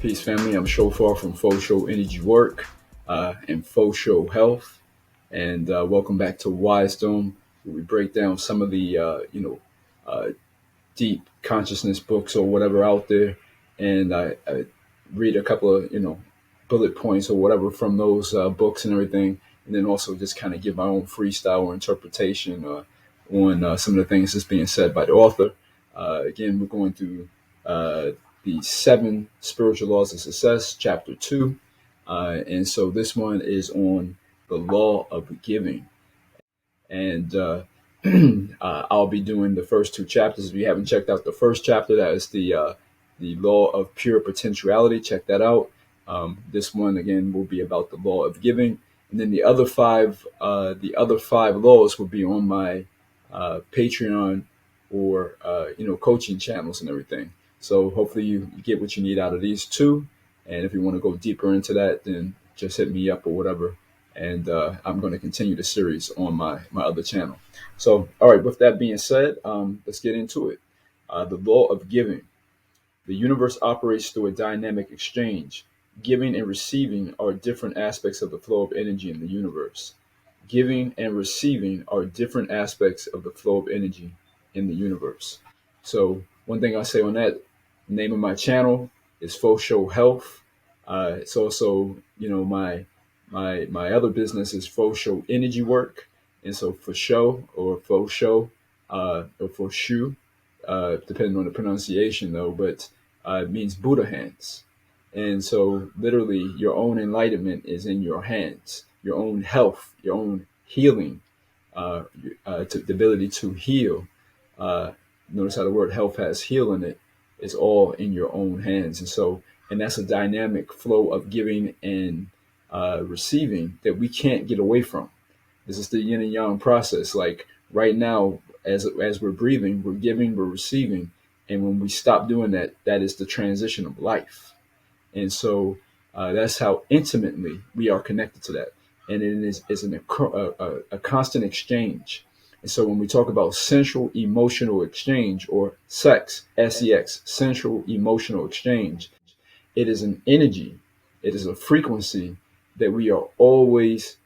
Peace, family. I'm Shofar from Faux Show Energy Work and Faux Show Health. And welcome back to WISdomE, where we break down some of the, uh, deep consciousness books or whatever out there. And I read a couple of, bullet points or whatever from those books and everything. And then also just kind of give my own freestyle or interpretation on some of the things that's being said by the author. Again, we're going through uh, the seven spiritual laws of success, chapter 2. And so this one is on the law of giving. And I'll be doing the first two chapters. If you haven't checked out the first chapter, that is the law of pure potentiality. Check that out. This one again will be about the law of giving, and then the other five laws will be on my Patreon or coaching channels and everything. So hopefully you get what you need out of these two, and if you want to go deeper into that, then just hit me up or whatever, and I'm going to continue the series on my other channel. So, all right, with that being said, let's get into it. The law of giving. The universe operates through a dynamic exchange. Giving and receiving are different aspects of the flow of energy in the universe. Giving and receiving are different aspects of the flow of energy in the universe. So, one thing I say on that, name of my channel is Faux Show Health. It's also, my other business is Faux Show Energy Work, and so for show or faux show or for shoe, depending on the pronunciation though, but it means Buddha hands. And so, literally, your own enlightenment is in your hands. Your own health, your own healing, the ability to heal. Uh, Notice how the word health has heal in it. It's all in your own hands. And so, and that's a dynamic flow of giving and receiving that we can't get away from. This is the yin and yang process. Like right now, as we're breathing, we're giving, we're receiving. And when we stop doing that, that is the transition of life. And so that's how intimately we are connected to that. And it is a constant exchange. And so when we talk about central emotional exchange or sex, central emotional exchange, it is an energy, it is a frequency that we are always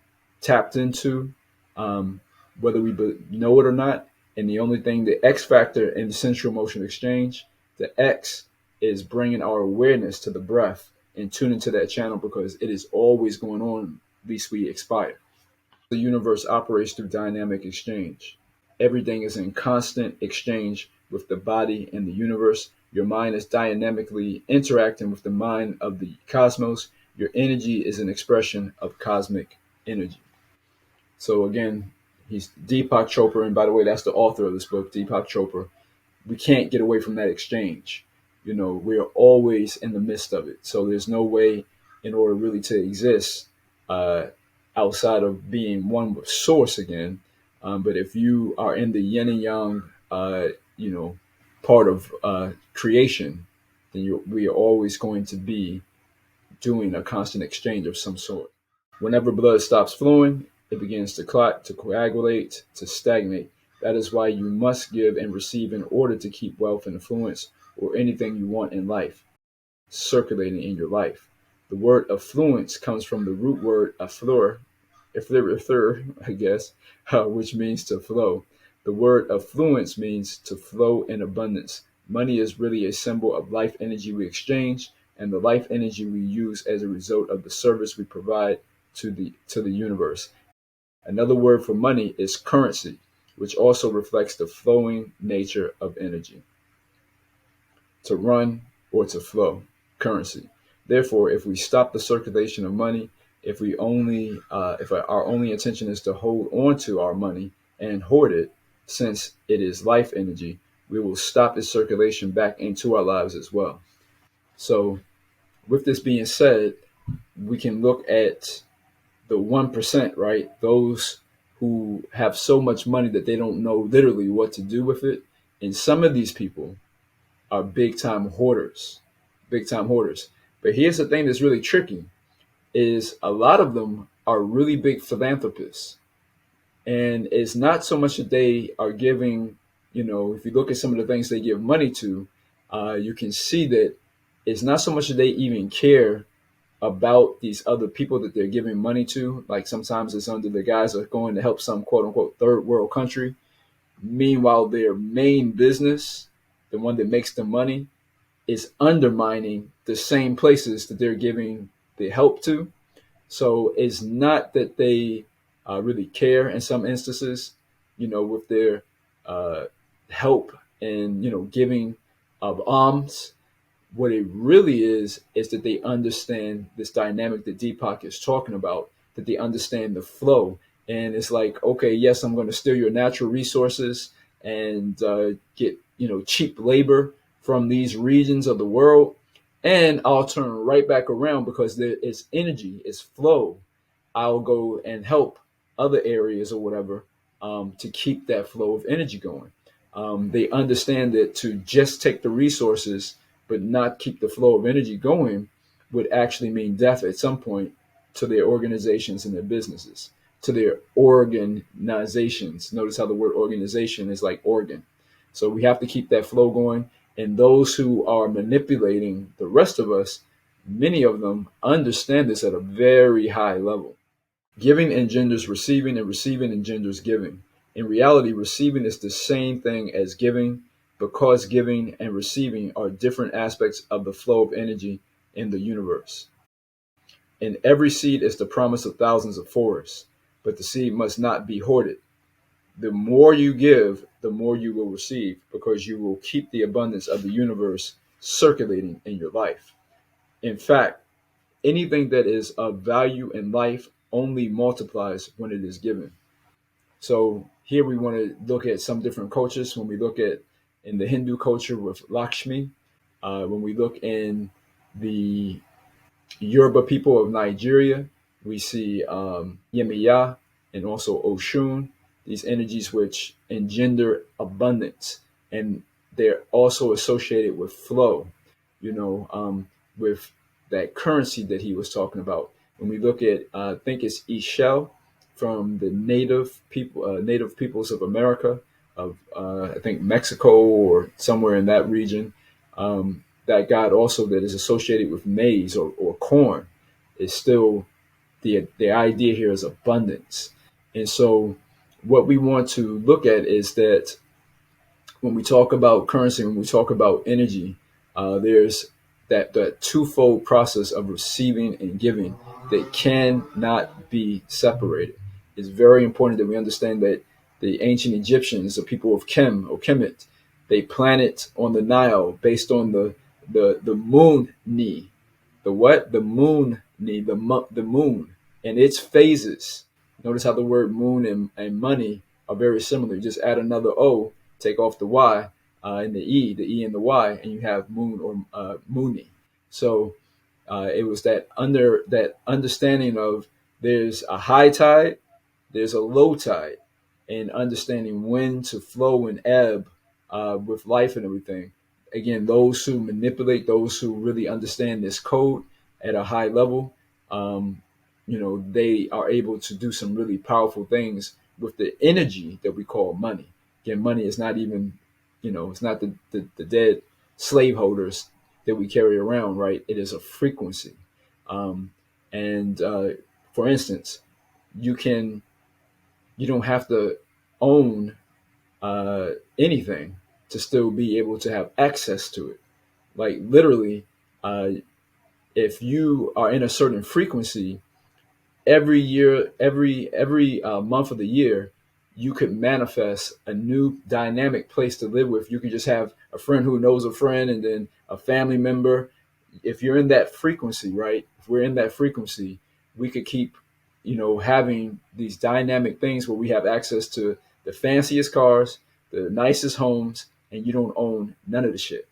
tapped into, um, whether we know it or not. And the only thing, the X factor in the central emotional exchange, the X is bringing our awareness to the breath and tune into that channel because it is always going on, least we expire. The universe operates through dynamic exchange. Everything is in constant exchange with the body and the universe. Your mind is dynamically interacting with the mind of the cosmos. Your energy is an expression of cosmic energy. So again, he's Deepak Chopra, and by the way, that's the author of this book, Deepak Chopra. We can't get away from that exchange. We are always in the midst of it. So there's no way in order really to exist uh, outside of being one with source again. But if you are in the yin and yang, you know, part of creation, then we are always going to be doing a constant exchange of some sort. Whenever blood stops flowing, it begins to clot, to coagulate, to stagnate. That is why you must give and receive in order to keep wealth and influence or anything you want in life circulating in your life. The word affluence comes from the root word affleur, I guess, which means to flow. The word affluence means to flow in abundance. Money is really a symbol of life energy we exchange and the life energy we use as a result of the service we provide to the universe. Another word for money is currency, which also reflects the flowing nature of energy. To run or to flow, currency. Therefore, if we stop the circulation of money, if our only intention is to hold on to our money and hoard it, since it is life energy, we will stop its circulation back into our lives as well. So, with this being said, we can look at the 1%, right? Those who have so much money that they don't know literally what to do with it. And some of these people are big time hoarders, big time hoarders. But here's the thing that's really tricky is a lot of them are really big philanthropists. And it's not so much that they are giving, if you look at some of the things they give money to, you can see that it's not so much that they even care about these other people that they're giving money to. Like sometimes it's under the guise of going to help some quote unquote third world country. Meanwhile, their main business, the one that makes the money, is undermining the same places that they're giving the help to. So it's not that they really care in some instances, with their uh, help and, giving of alms. What it really is that they understand this dynamic that Deepak is talking about, that they understand the flow. And it's like, okay, yes, I'm going to steal your natural resources and get, cheap labor from these regions of the world. And I'll turn right back around because there is energy, it's flow. I'll go and help other areas or whatever to keep that flow of energy going. They understand that to just take the resources but not keep the flow of energy going would actually mean death at some point to their organizations and their businesses, to their organizations. Notice how the word organization is like organ. So we have to keep that flow going. And those who are manipulating the rest of us, many of them understand this at a very high level. Giving engenders receiving, and receiving engenders giving. In reality, receiving is the same thing as giving, because giving and receiving are different aspects of the flow of energy in the universe. In every seed is the promise of thousands of forests, but the seed must not be hoarded. The more you give, the more you will receive, because you will keep the abundance of the universe circulating in your life. In fact, anything that is of value in life only multiplies when it is given. So here we want to look at some different cultures. When we look at in the Hindu culture with Lakshmi, when we look in the Yoruba people of Nigeria, we see Yemiya and also Oshun, these energies which engender abundance. And they're also associated with flow, with that currency that he was talking about. When we look at, I think it's Ishel from the native peoples of America, of I think Mexico or somewhere in that region. That god also that is associated with maize or corn is still the idea here is abundance. And so what we want to look at is that when we talk about currency, when we talk about energy, there's that twofold process of receiving and giving that cannot be separated. It's very important that we understand that the ancient Egyptians, the people of Kem or Kemet, they planted on the Nile based on the moon knee. The what? The moon knee, the moon and its phases. Notice how the word moon and money are very similar. You just add another O, take off the Y and the E and the Y, and you have moon or moony. So it was that understanding of there's a high tide, there's a low tide, and understanding when to flow and ebb with life and everything. Again, those who manipulate, those who really understand this code at a high level, they are able to do some really powerful things with the energy that we call money. Again, money is not even, it's not the dead slaveholders that we carry around, right? It is a frequency. And for instance, you don't have to own anything to still be able to have access to it. Like literally, if you are in a certain frequency, every year, every month of the year, you could manifest a new dynamic place to live with. You could just have a friend who knows a friend, and then a family member. If you're in that frequency, right? If we're in that frequency, we could keep, having these dynamic things where we have access to the fanciest cars, the nicest homes, and you don't own none of the shit.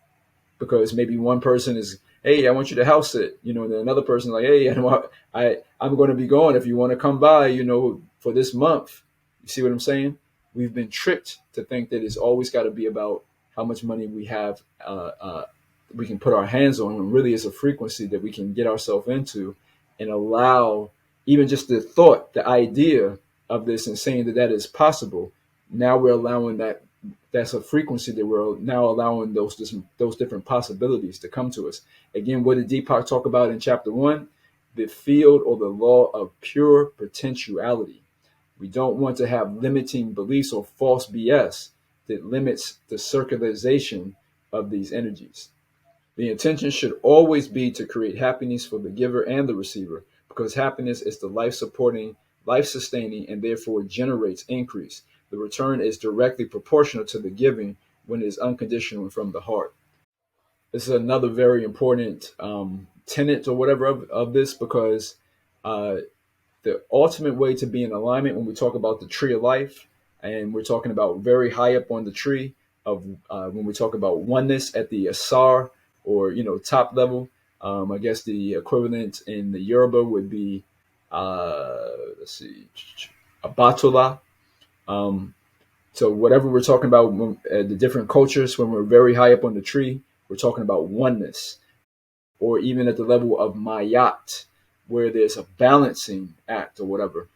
Because maybe one person is, hey, I want you to house sit, and then another person like, hey, I'm going to be going if you want to come by, for this month. You see what I'm saying? We've been tricked to think that it's always got to be about how much money we have, we can put our hands on, when really it's a frequency that we can get ourselves into and allow even just the thought, the idea of this and saying that is possible. Now we're allowing that that's a frequency that we're now allowing those different possibilities to come to us. Again, what did Deepak talk about in chapter 1? The field or the law of pure potentiality. We don't want to have limiting beliefs or false BS that limits the circulation of these energies. The intention should always be to create happiness for the giver and the receiver, because happiness is the life supporting, life sustaining, and therefore generates increase. The return is directly proportional to the giving when it is unconditional and from the heart. This is another very important tenet or whatever of this, because the ultimate way to be in alignment, when we talk about the tree of life, and we're talking about very high up on the tree of when we talk about oneness at the asar, or top level, I guess the equivalent in the Yoruba would be let's see, abatula. So whatever we're talking about, the different cultures, when we're very high up on the tree, we're talking about oneness, or even at the level of mayat, where there's a balancing act or whatever.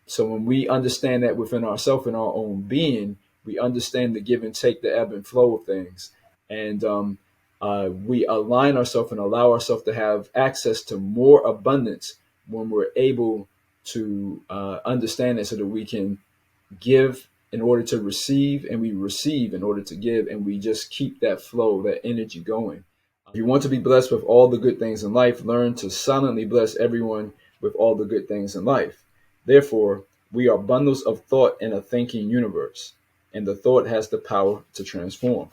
So when we understand that within ourselves and our own being, we understand the give and take, the ebb and flow of things. And we align ourselves and allow ourselves to have access to more abundance when we're able to understand it, so that we can give in order to receive, and we receive in order to give, and we just keep that flow, that energy going. If you want to be blessed with all the good things in life, learn to silently bless everyone with all the good things in life. Therefore, we are bundles of thought in a thinking universe, and the thought has the power to transform.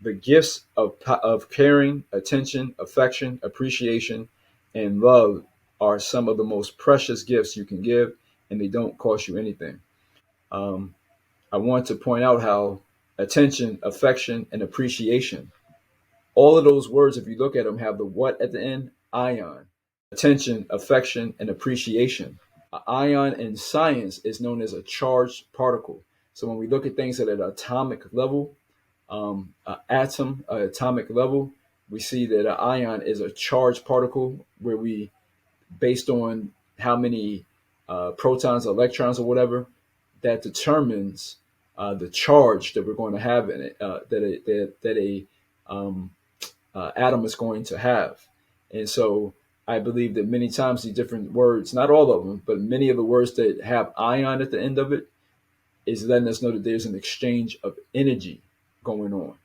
The gifts of caring, attention, affection, appreciation, and love are some of the most precious gifts you can give, and they don't cost you anything. Um, I want to point out how attention, affection, and appreciation, all of those words, if you look at them, have the what at the end? Ion. Attention, affection, and appreciation. An ion in science is known as a charged particle. So when we look at things at an atomic level, atomic level, we see that an ion is a charged particle, where we, based on how many protons, electrons, or whatever, that determines the charge that we're going to have in it, that a atom is going to have. And so I believe that many times the different words, not all of them, but many of the words that have ion at the end of it, is letting us know that there's an exchange of energy going on.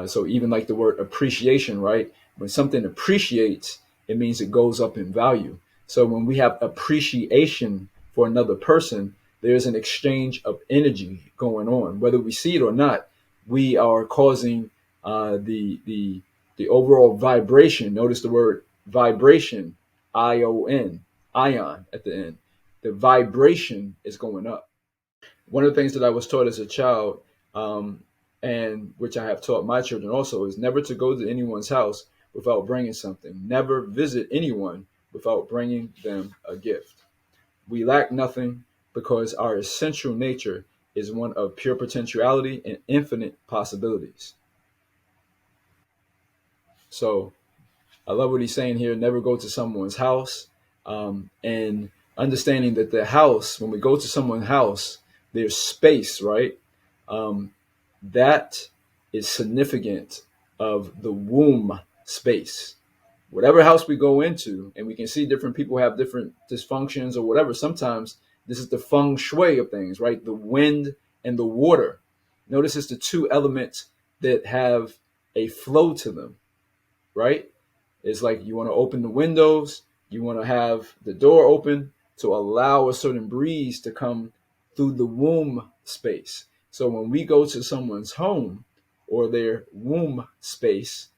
So even like the word appreciation, right? When something appreciates, it means it goes up in value. So when we have appreciation for another person, there's an exchange of energy going on. Whether we see it or not, we are causing the overall vibration. Notice the word vibration, ion, ion at the end. The vibration is going up. One of the things that I was taught as a child, and which I have taught my children also, is never to go to anyone's house without bringing something. Never visit anyone without bringing them a gift. We lack nothing, because our essential nature is one of pure potentiality and infinite possibilities. So I love what he's saying here. Never go to someone's house, and understanding that the house, when we go to someone's house, there's space, right? That is significant of the womb space. Whatever house we go into, and we can see different people have different dysfunctions or whatever. Sometimes this is the feng shui of things, right? The wind and the water. Notice it's the two elements that have a flow to them, right? It's like you want to open the windows, you want to have the door open to allow a certain breeze to come through the womb space. So when we go to someone's home or their womb space,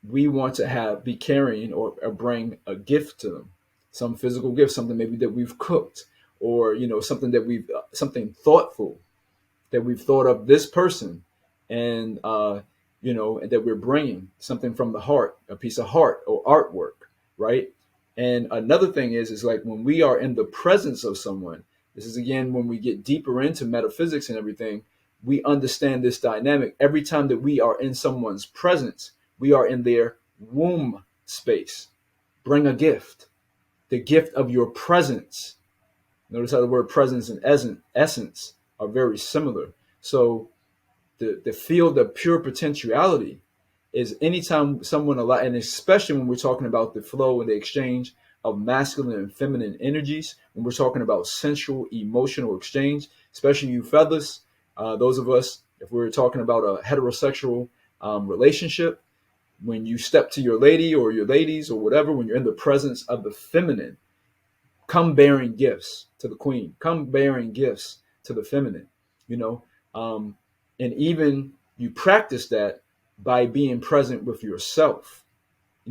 we want to be carrying or bring a gift to them, some physical gift, something maybe that we've cooked, or something that we've something thoughtful that we've thought of this person, and and that we're bringing something from the heart, a piece of art or artwork, right? And another thing is like when we are in the presence of someone, this is again when we get deeper into metaphysics and everything, we understand this dynamic. Every time that we are in someone's presence, we are in their womb space. Bring a gift, the gift of your presence. Notice how the word presence and essence are very similar. So the field of pure potentiality is anytime someone and especially when we're talking about the flow and the exchange of masculine and feminine energies, when we're talking about sensual emotional exchange, especially you fellas, those of us, if we're talking about a heterosexual relationship, when you step to your lady or your ladies or whatever, when you're in the presence of the feminine, come bearing gifts to the queen, come bearing gifts to the feminine, you know, and even you practice that by being present with yourself,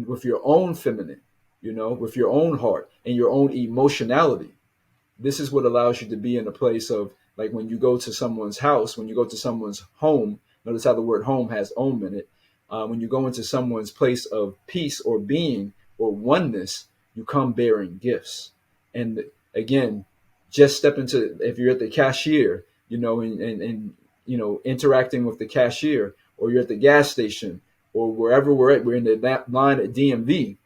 with your own feminine, with your own heart and your own emotionality. This is what allows you to be in a place of, like, when you go to someone's house, when you go to someone's home, notice how the word home has "om" in it. When you go into someone's place of peace or being or oneness, you come bearing gifts. And again, just step into, if you're at the cashier, and interacting with the cashier, or you're at the gas station, or wherever we're at, we're in that line at DMV.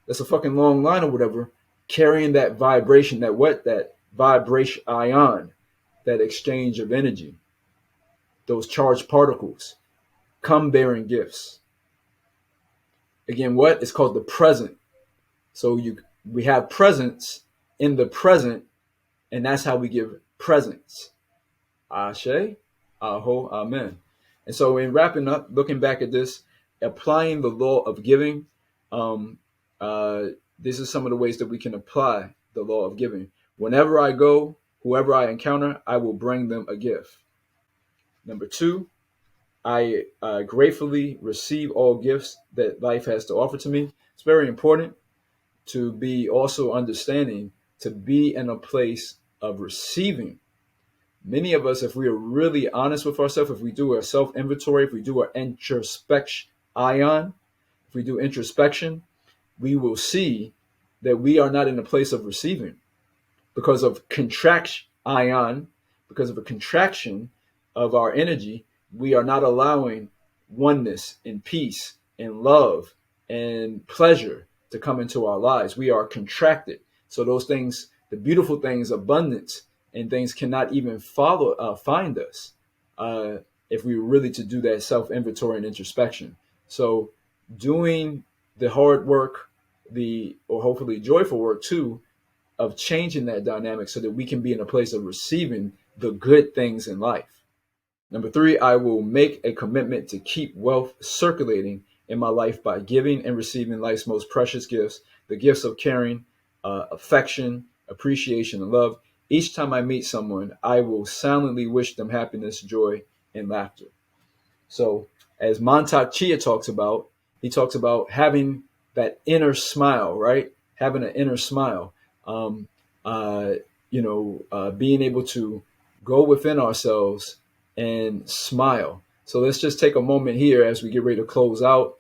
That's a fucking long line or whatever, carrying that vibration, that vibration ion, that exchange of energy, those charged particles, come bearing gifts. Again, what? It's called the present. So we have presence in the present, and that's how we give presents. Ashe, Aho, Amen. And so in wrapping up, looking back at this, applying the law of giving, this is some of the ways that we can apply the law of giving. Whenever I go, whoever I encounter, I will bring them a gift. Number 2, I gratefully receive all gifts that life has to offer to me. It's very important to be also understanding, to be in a place of receiving. Many of us, if we are really honest with ourselves, if we do a self-inventory, if we do our introspection, if we do introspection, we will see that we are not in a place of receiving because of contraction, because of a contraction of our energy. We are not allowing oneness and peace and love and pleasure to come into our lives. We are contracted. So those things, the beautiful things, abundance and things, cannot even find us if we were really to do that self-inventory and introspection. So doing the hard work, or hopefully joyful work too, of changing that dynamic so that we can be in a place of receiving the good things in life. Number 3, I will make a commitment to keep wealth circulating in my life by giving and receiving life's most precious gifts, the gifts of caring, affection, appreciation, and love. Each time I meet someone, I will silently wish them happiness, joy, and laughter. So as Montauk Chia talks about, he talks about having that inner smile, right? Having an inner smile, being able to go within ourselves and smile. So let's just take a moment here as we get ready to close out.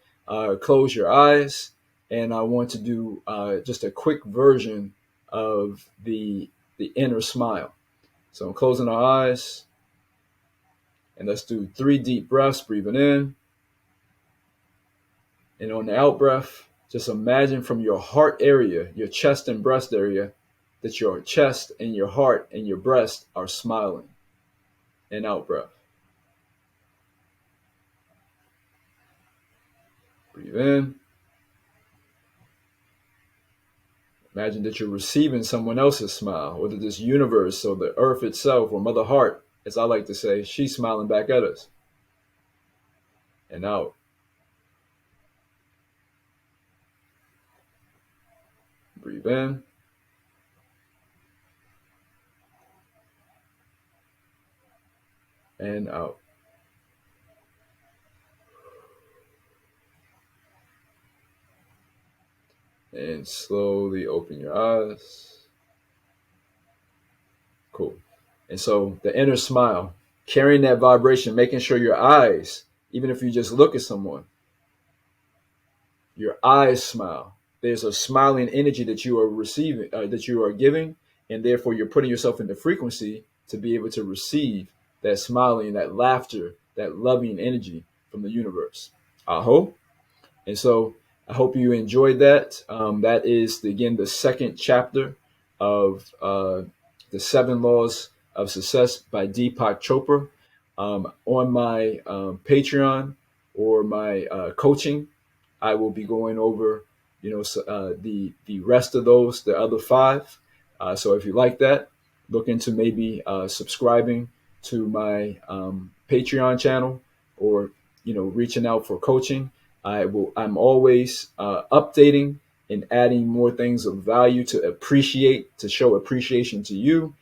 Close your eyes, and I want to do just a quick version of the inner smile. So I'm closing our eyes, and let's do 3 deep breaths, breathing in. And on the out breath, just imagine from your heart area, your chest and breast area, that your chest and your heart and your breast are smiling. And out breath. Breathe in. Imagine that you're receiving someone else's smile, or that this universe, or the earth itself, or Mother Heart, as I like to say, she's smiling back at us. And out. Breathe in. And out. And slowly open your eyes. Cool. And so the inner smile, carrying that vibration, making sure your eyes, even if you just look at someone, your eyes smile. There's a smiling energy that you are receiving, that you are giving, and therefore you're putting yourself into frequency to be able to receive that smiling, that laughter, that loving energy from the universe. Aho. And so I hope you enjoyed that. That is, again, the second chapter of the 7 laws of Success by Deepak Chopra. On my Patreon or my coaching, I will be going over, the rest of those, the other five. So if you like that, look into maybe subscribing to my Patreon channel, or reaching out for coaching. I'm always updating and adding more things of value to show appreciation to you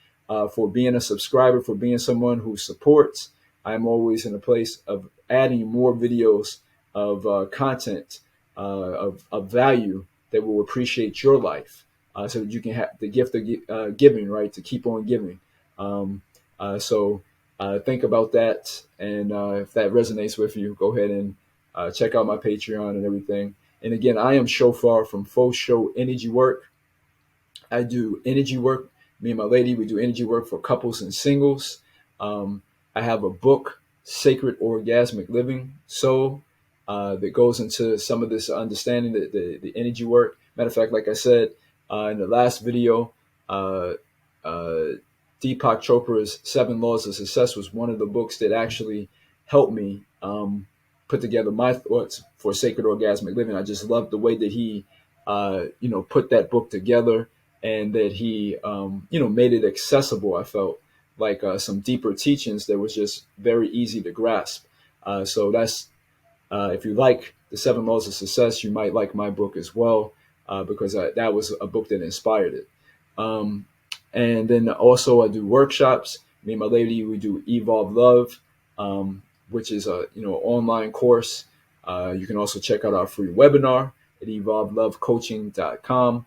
for being a subscriber, for being someone who supports. I'm always in a place of adding more videos of content of value that will appreciate your life, so that you can have the gift of giving, right? To keep on giving. So think about that, and if that resonates with you, go ahead and check out my Patreon and everything. And again, I am Shofar from Faux Show Energy Work. I do energy work. Me and my lady, we do energy work for couples and singles. I have a book, Sacred Orgasmic Living Soul, that goes into some of this understanding, the energy work. Matter of fact, like I said in the last video, uh, uh, Deepak Chopra's 7 Laws of Success was one of the books that actually helped me put together my thoughts for Sacred Orgasmic Living. I just loved the way that he, put that book together, and that he, made it accessible. I felt like some deeper teachings that was just very easy to grasp. So that's if you like the 7 Laws of Success, you might like my book as well, because that was a book that inspired it. And then also I do workshops. Me and my lady, we do Evolve Love, which is a online course. You can also check out our free webinar at evolvelovecoaching.com.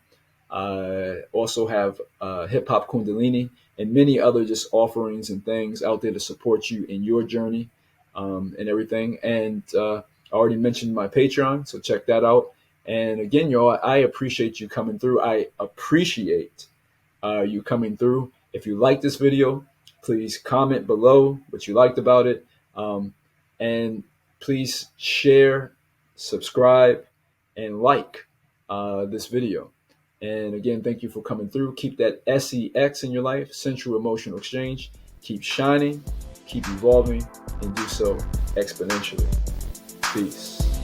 Also have Hip Hop Kundalini and many other just offerings and things out there to support you in your journey, and everything. And I already mentioned my Patreon, so check that out. And again, y'all, I appreciate you coming through. I appreciate you coming through. If you like this video, please comment below what you liked about it. And please share, subscribe, and like this video. And again, thank you for coming through. Keep that SEX in your life, Central Emotional Exchange. Keep shining, keep evolving, and do so exponentially. Peace.